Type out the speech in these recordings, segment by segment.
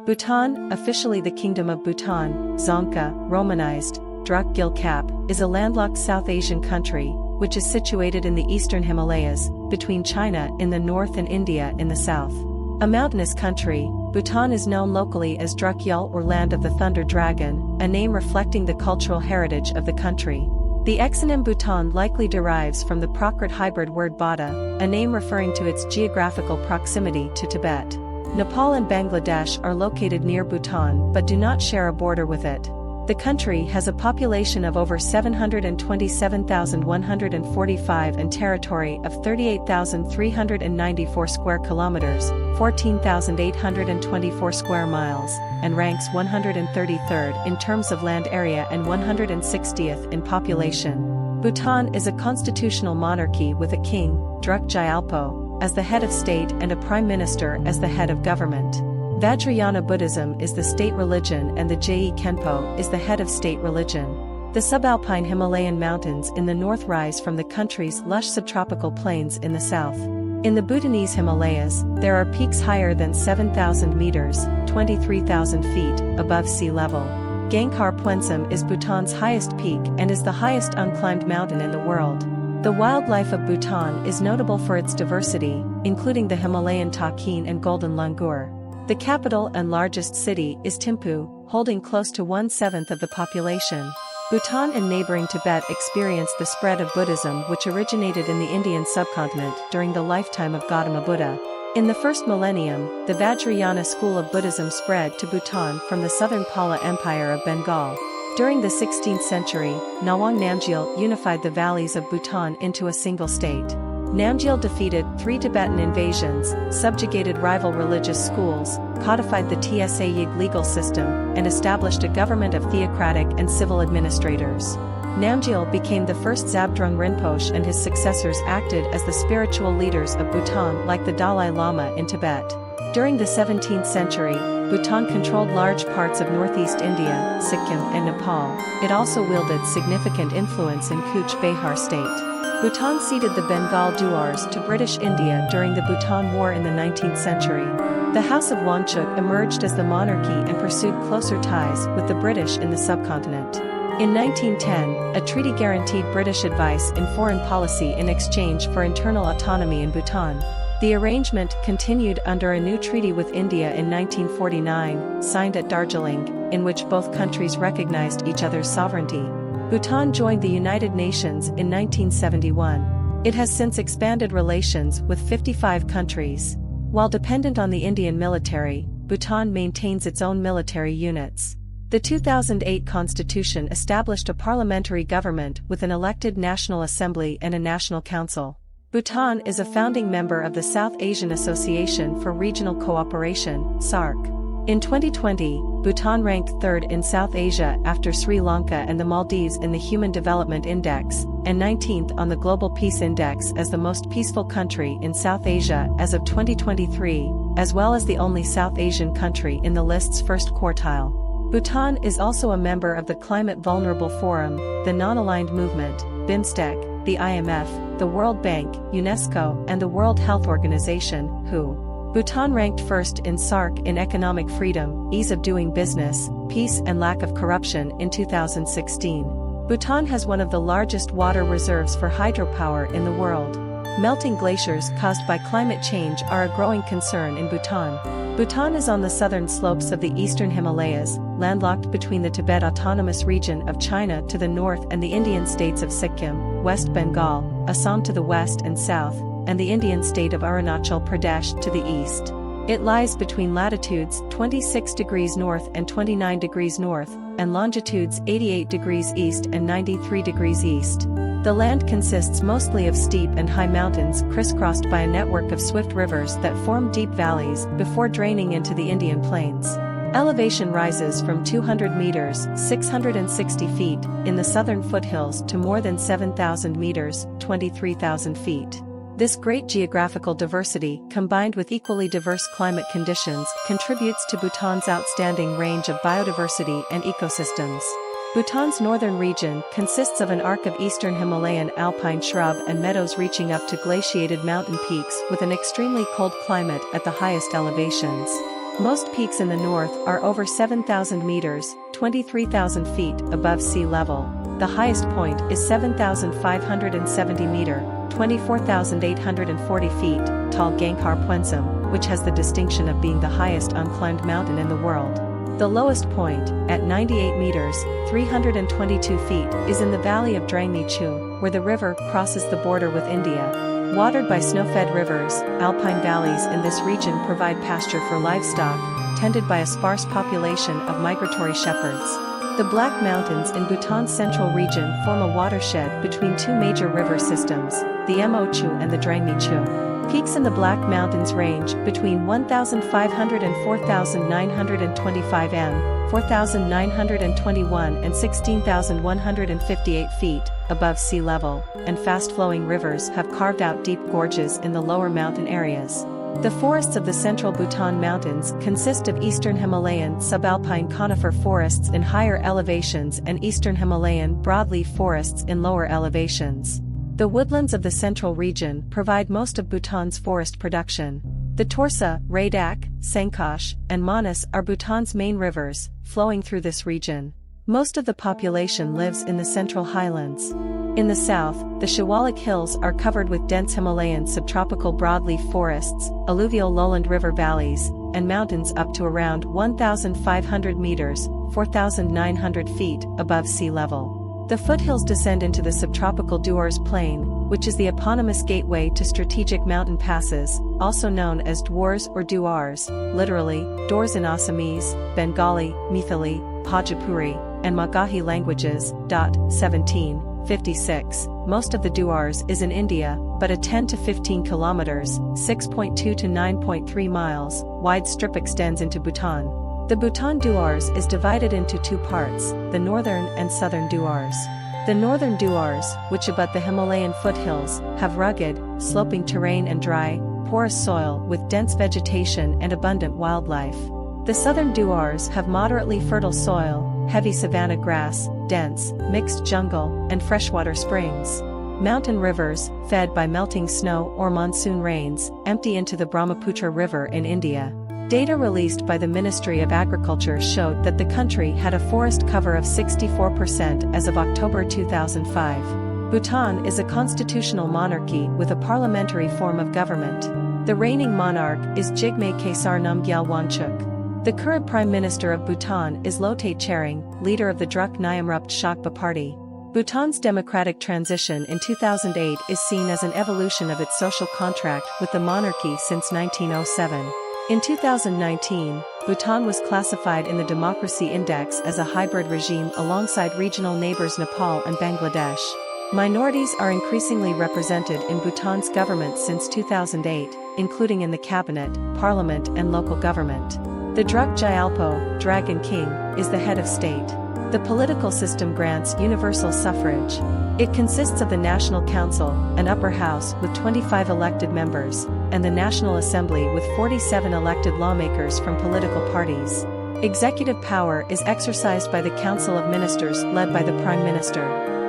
Bhutan, officially the Kingdom of Bhutan, Dzongkha, Romanized, Druk Gil Kap, is a landlocked South Asian country, which is situated in the eastern Himalayas, between China in the north and India in the south. A mountainous country, Bhutan is known locally as Druk Yul or Land of the Thunder Dragon, a name reflecting the cultural heritage of the country. The exonym Bhutan likely derives from the Prakrit hybrid word Bata, a name referring to its geographical proximity to Tibet. Nepal and Bangladesh are located near Bhutan but do not share a border with it. The country has a population of over 727,145 and territory of 38,394 square kilometers, 14,824 square miles, and ranks 133rd in terms of land area and 160th in population. Bhutan is a constitutional monarchy with a king, Druk Gyalpo, as the head of state and a prime minister as the head of government. Vajrayana Buddhism is the state religion and the Je Khenpo is the head of state religion. The subalpine Himalayan mountains in the north rise from the country's lush subtropical plains in the south. In the Bhutanese Himalayas, there are peaks higher than 7,000 meters, 23,000 feet, above sea level. Gangkhar Puensum is Bhutan's highest peak and is the highest unclimbed mountain in the world. The wildlife of Bhutan is notable for its diversity, including the Himalayan takin and golden langur. The capital and largest city is Thimphu, holding close to 1/7 of the population. Bhutan and neighboring Tibet experienced the spread of Buddhism which originated in the Indian subcontinent during the lifetime of Gautama Buddha. In the first millennium, the Vajrayana school of Buddhism spread to Bhutan from the southern Pala Empire of Bengal. During the 16th century, Nawang Namgyal unified the valleys of Bhutan into a single state. Namgyal defeated 3 Tibetan invasions, subjugated rival religious schools, codified the Tsayig legal system, and established a government of theocratic and civil administrators. Namgyal became the first Zabdrung Rinpoche and his successors acted as the spiritual leaders of Bhutan like the Dalai Lama in Tibet. During the 17th century, Bhutan controlled large parts of northeast India, Sikkim and Nepal. It also wielded significant influence in Cooch Behar state. Bhutan ceded the Bengal Duars to British India during the Bhutan War in the 19th century. The House of Wangchuck emerged as the monarchy and pursued closer ties with the British in the subcontinent. In 1910, a treaty guaranteed British advice in foreign policy in exchange for internal autonomy in Bhutan. The arrangement continued under a new treaty with India in 1949, signed at Darjeeling, in which both countries recognized each other's sovereignty. Bhutan joined the United Nations in 1971. It has since expanded relations with 55 countries. While dependent on the Indian military, Bhutan maintains its own military units. The 2008 constitution established a parliamentary government with an elected National Assembly and a National Council. Bhutan is a founding member of the South Asian Association for Regional Cooperation, SAARC. In 2020, Bhutan ranked 3rd in South Asia after Sri Lanka and the Maldives in the Human Development Index, and 19th on the Global Peace Index as the most peaceful country in South Asia as of 2023, as well as the only South Asian country in the list's first quartile. Bhutan is also a member of the Climate Vulnerable Forum, the Non-Aligned Movement, BIMSTEC, the IMF, the World Bank, UNESCO, and the World Health Organization, WHO. Bhutan ranked first in SAARC in economic freedom, ease of doing business, peace and lack of corruption in 2016. Bhutan has one of the largest water reserves for hydropower in the world. Melting glaciers caused by climate change are a growing concern in Bhutan. Bhutan is on the southern slopes of the eastern Himalayas, landlocked between the Tibet Autonomous Region of China to the north and the Indian states of Sikkim, West Bengal, Assam to the west and south, and the Indian state of Arunachal Pradesh to the east. It lies between latitudes 26 degrees north and 29 degrees north, and longitudes 88 degrees east and 93 degrees east. The land consists mostly of steep and high mountains crisscrossed by a network of swift rivers that form deep valleys before draining into the Indian plains. Elevation rises from 200 meters, 660 feet, in the southern foothills to more than 7,000 meters, 23,000 feet. This great geographical diversity, combined with equally diverse climate conditions, contributes to Bhutan's outstanding range of biodiversity and ecosystems. Bhutan's northern region consists of an arc of eastern Himalayan alpine shrub and meadows reaching up to glaciated mountain peaks with an extremely cold climate at the highest elevations. Most peaks in the north are over 7,000 meters, 23,000 feet above sea level. The highest point is 7,570 meter, 24,840 feet, tall Gangkhar Puensum, which has the distinction of being the highest unclimbed mountain in the world. The lowest point, at 98 meters, 322 feet, is in the valley of Drangmi Chu, where the river crosses the border with India. Watered by snow-fed rivers, alpine valleys in this region provide pasture for livestock, tended by a sparse population of migratory shepherds. The Black Mountains in Bhutan's central region form a watershed between two major river systems, the Mo Chu and the Drangmi Chu. Peaks in the Black Mountains range between 1,500 and 4,925 m, 4,921 and 16,158 feet above sea level, and fast-flowing rivers have carved out deep gorges in the lower mountain areas. The forests of the central Bhutan mountains consist of eastern Himalayan subalpine conifer forests in higher elevations and eastern Himalayan broadleaf forests in lower elevations. The woodlands of the central region provide most of Bhutan's forest production. The Torsa, Radak, Sangkosh, and Manas are Bhutan's main rivers, flowing through this region. Most of the population lives in the central highlands. In the south, the Shiwalik Hills are covered with dense Himalayan subtropical broadleaf forests, alluvial lowland river valleys, and mountains up to around 1,500 meters, 4,900 feet above sea level. The foothills descend into the subtropical Duars Plain, which is the eponymous gateway to strategic mountain passes, also known as Dwars or Duars, literally, doors in Assamese, Bengali, Mithili, Bhojpuri, and Magahi languages. 1756. Most of the Duars is in India, but a 10 to 15 kilometers, 6.2 to 9.3 miles, wide strip extends into Bhutan. The Bhutan Duars is divided into two parts, the northern and southern Duars. The northern Duars, which abut the Himalayan foothills, have rugged, sloping terrain and dry, porous soil with dense vegetation and abundant wildlife. The southern Duars have moderately fertile soil, heavy savanna grass, dense, mixed jungle, and freshwater springs. Mountain rivers, fed by melting snow or monsoon rains, empty into the Brahmaputra River in India. Data released by the Ministry of Agriculture showed that the country had a forest cover of 64% as of October 2005. Bhutan is a constitutional monarchy with a parliamentary form of government. The reigning monarch is Jigme Khesar Namgyal Wangchuk. The current Prime Minister of Bhutan is Lotay Tshering, leader of the Druk Nyamrupt Shakpa Party. Bhutan's democratic transition in 2008 is seen as an evolution of its social contract with the monarchy since 1907. In 2019, Bhutan was classified in the Democracy Index as a hybrid regime alongside regional neighbors Nepal and Bangladesh. Minorities are increasingly represented in Bhutan's government since 2008, including in the cabinet, parliament and local government. The Druk Gyalpo, Dragon King, is the head of state. The political system grants universal suffrage. It consists of the National Council, an upper house with 25 elected members, and the National Assembly with 47 elected lawmakers from political parties. Executive power is exercised by the Council of Ministers led by the Prime Minister.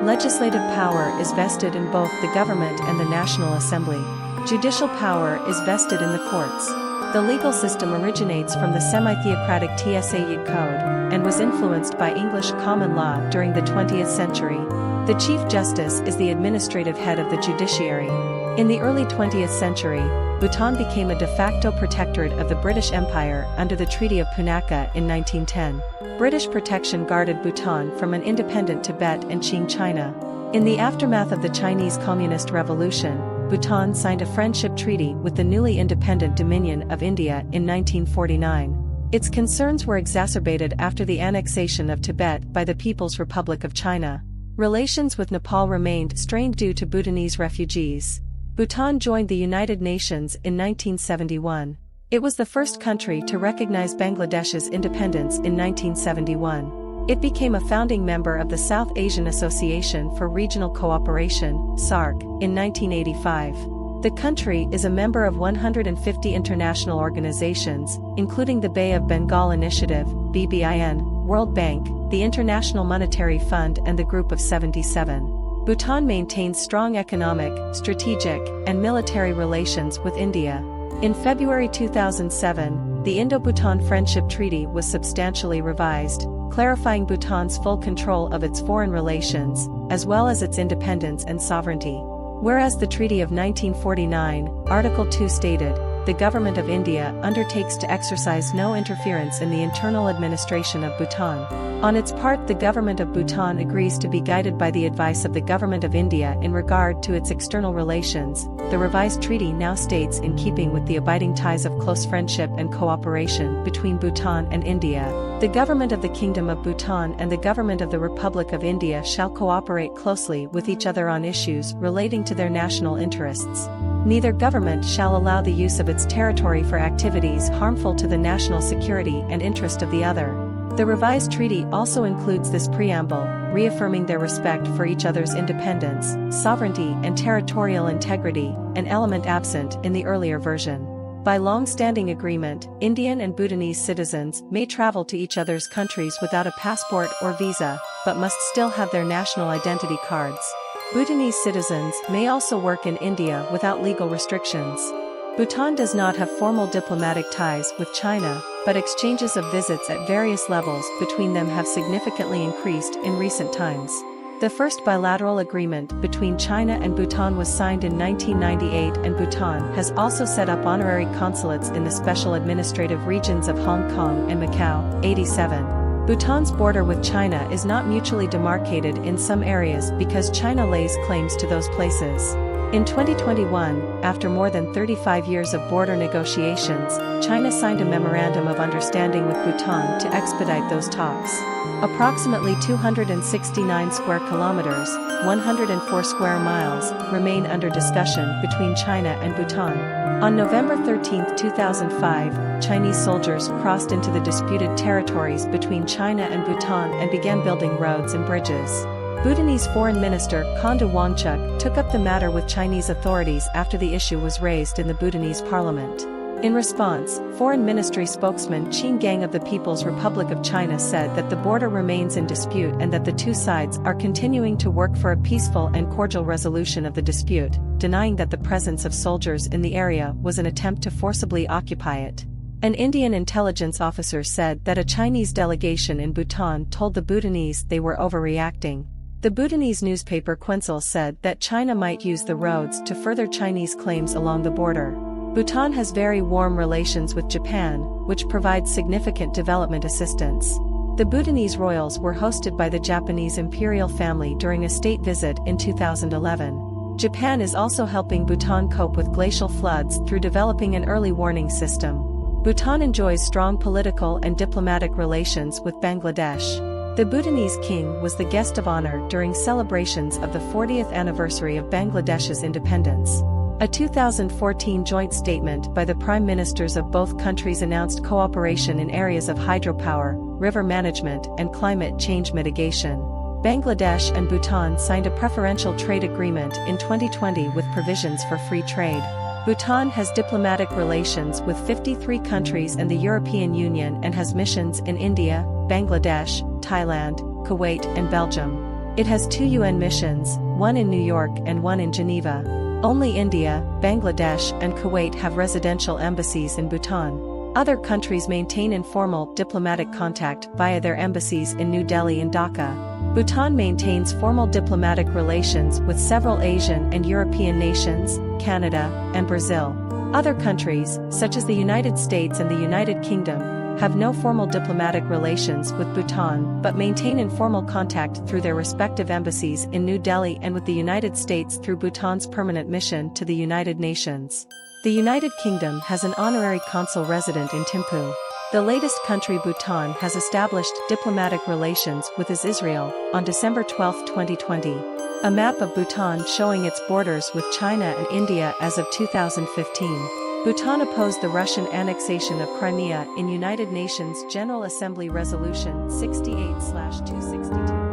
Legislative power is vested in both the government and the National Assembly. Judicial power is vested in the courts. The legal system originates from the semi-theocratic TSA Yid Code, and was influenced by English common law during the 20th century. The Chief Justice is the administrative head of the judiciary. In the early 20th century, Bhutan became a de facto protectorate of the British Empire under the Treaty of Punakha in 1910. British protection guarded Bhutan from an independent Tibet and Qing China. In the aftermath of the Chinese Communist Revolution, Bhutan signed a friendship treaty with the newly independent Dominion of India in 1949. Its concerns were exacerbated after the annexation of Tibet by the People's Republic of China. Relations with Nepal remained strained due to Bhutanese refugees. Bhutan joined the United Nations in 1971. It was the first country to recognize Bangladesh's independence in 1971. It became a founding member of the South Asian Association for Regional Cooperation, SAARC, in 1985. The country is a member of 150 international organizations, including the Bay of Bengal Initiative, BBIN, World Bank, the International Monetary Fund and the Group of 77. Bhutan maintains strong economic, strategic, and military relations with India. In February 2007, the Indo-Bhutan Friendship Treaty was substantially revised, clarifying Bhutan's full control of its foreign relations, as well as its independence and sovereignty. Whereas the Treaty of 1949, Article 2 stated, the Government of India undertakes to exercise no interference in the internal administration of Bhutan. On its part, the Government of Bhutan agrees to be guided by the advice of the Government of India in regard to its external relations. The revised treaty now states, in keeping with the abiding ties of close friendship and cooperation between Bhutan and India, the Government of the Kingdom of Bhutan and the Government of the Republic of India shall cooperate closely with each other on issues relating to their national interests. Neither government shall allow the use of its territory for activities harmful to the national security and interest of the other. The revised treaty also includes this preamble, reaffirming their respect for each other's independence, sovereignty and territorial integrity, an element absent in the earlier version. By long-standing agreement, Indian and Bhutanese citizens may travel to each other's countries without a passport or visa, but must still have their national identity cards. Bhutanese citizens may also work in India without legal restrictions. Bhutan does not have formal diplomatic ties with China, but exchanges of visits at various levels between them have significantly increased in recent times. The first bilateral agreement between China and Bhutan was signed in 1998, and Bhutan has also set up honorary consulates in the special administrative regions of Hong Kong and Macau. 87. Bhutan's border with China is not mutually demarcated in some areas because China lays claims to those places. In 2021, after more than 35 years of border negotiations, China signed a memorandum of understanding with Bhutan to expedite those talks. Approximately 269 square kilometers, 104 square miles, remain under discussion between China and Bhutan. On November 13, 2005, Chinese soldiers crossed into the disputed territories between China and Bhutan and began building roads and bridges. Bhutanese Foreign Minister Khonda Wangchuk took up the matter with Chinese authorities after the issue was raised in the Bhutanese parliament. In response, Foreign Ministry spokesman Qin Gang of the People's Republic of China said that the border remains in dispute and that the two sides are continuing to work for a peaceful and cordial resolution of the dispute, denying that the presence of soldiers in the area was an attempt to forcibly occupy it. An Indian intelligence officer said that a Chinese delegation in Bhutan told the Bhutanese they were overreacting. The Bhutanese newspaper Quensil said that China might use the roads to further Chinese claims along the border. Bhutan has very warm relations with Japan, which provides significant development assistance. The Bhutanese royals were hosted by the Japanese imperial family during a state visit in 2011. Japan is also helping Bhutan cope with glacial floods through developing an early warning system. Bhutan enjoys strong political and diplomatic relations with Bangladesh. The Bhutanese king was the guest of honor during celebrations of the 40th anniversary of Bangladesh's independence. A 2014 joint statement by the prime ministers of both countries announced cooperation in areas of hydropower, river management, and climate change mitigation. Bangladesh and Bhutan signed a preferential trade agreement in 2020 with provisions for free trade. Bhutan has diplomatic relations with 53 countries and the European Union and has missions in India, Bangladesh, Thailand, Kuwait, and Belgium. It has 2 UN missions, one in New York and one in Geneva. Only India, Bangladesh, and Kuwait have residential embassies in Bhutan. Other countries maintain informal diplomatic contact via their embassies in New Delhi and Dhaka. Bhutan maintains formal diplomatic relations with several Asian and European nations, Canada, and Brazil. Other countries, such as the United States and the United Kingdom, have no formal diplomatic relations with Bhutan but maintain informal contact through their respective embassies in New Delhi and with the United States through Bhutan's permanent mission to the United Nations. The United Kingdom has an honorary consul resident in Thimphu. The latest country Bhutan has established diplomatic relations with is Israel, on December 12, 2020. A map of Bhutan showing its borders with China and India as of 2015. Bhutan opposed the Russian annexation of Crimea in United Nations General Assembly Resolution 68/262.